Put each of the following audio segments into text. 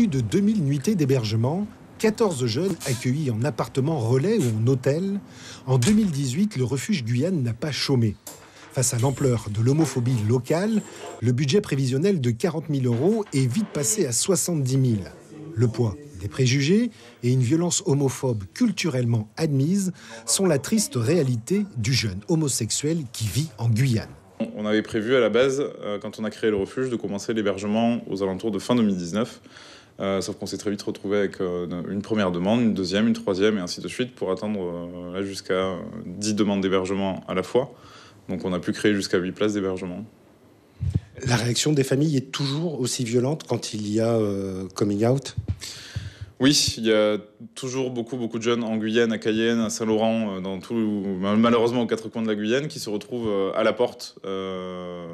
plus de 2000 nuitées d'hébergement, 14 jeunes accueillis en appartement relais ou en hôtel. En 2018, le refuge Guyane n'a pas chômé. Face à l'ampleur de l'homophobie locale, le budget prévisionnel de 40 000 € est vite passé à 70 000. Le poids des préjugés et une violence homophobe culturellement admise sont la triste réalité du jeune homosexuel qui vit en Guyane. On avait prévu à la base, quand on a créé le refuge, de commencer l'hébergement aux alentours de fin 2019. Sauf qu'on s'est très vite retrouvé avec une première demande, une deuxième, une troisième et ainsi de suite pour atteindre jusqu'à 10 demandes d'hébergement à la fois. Donc on a pu créer jusqu'à 8 places d'hébergement. La réaction des familles est toujours aussi violente quand il y a coming out ? Oui, il y a toujours beaucoup de jeunes en Guyane, à Cayenne, à Saint-Laurent, malheureusement aux quatre coins de la Guyane, qui se retrouvent à la porte,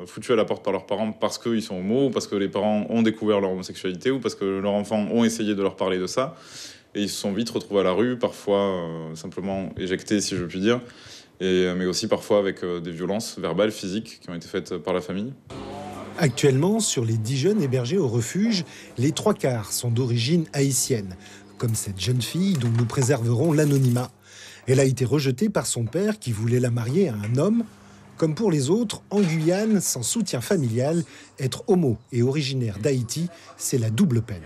foutus à la porte par leurs parents parce qu'ils sont homo, ou parce que les parents ont découvert leur homosexualité, ou parce que leurs enfants ont essayé de leur parler de ça. Et ils se sont vite retrouvés à la rue, parfois simplement éjectés, si je puis dire, mais aussi parfois avec des violences verbales, physiques, qui ont été faites par la famille. Actuellement, sur les 10 jeunes hébergés au refuge, les 3/4 sont d'origine haïtienne, comme cette jeune fille dont nous préserverons l'anonymat. Elle a été rejetée par son père qui voulait la marier à un homme. Comme pour les autres, en Guyane, sans soutien familial, être homo et originaire d'Haïti, c'est la double peine.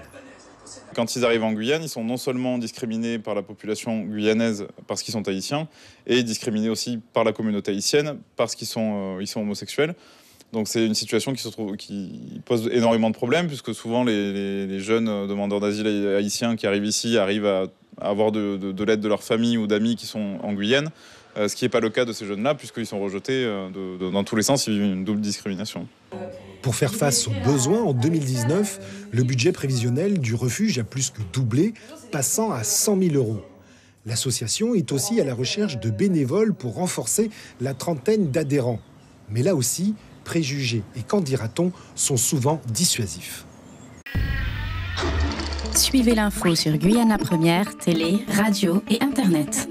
Quand ils arrivent en Guyane, ils sont non seulement discriminés par la population guyanaise parce qu'ils sont haïtiens, et discriminés aussi par la communauté haïtienne parce qu'ils sont homosexuels. Donc c'est une situation qui pose énormément de problèmes, puisque souvent les jeunes demandeurs d'asile haïtiens qui arrivent ici arrivent à avoir de l'aide de leur famille ou d'amis qui sont en Guyane, ce qui n'est pas le cas de ces jeunes-là, puisqu'ils sont rejetés dans tous les sens, ils vivent une double discrimination. Pour faire face aux besoins, en 2019, le budget prévisionnel du refuge a plus que doublé, passant à 100 000 €. L'association est aussi à la recherche de bénévoles pour renforcer la trentaine d'adhérents. Mais là aussi, préjugés et qu'en dira-t-on sont souvent dissuasifs. Suivez l'info sur Guyana Première, télé, radio et Internet.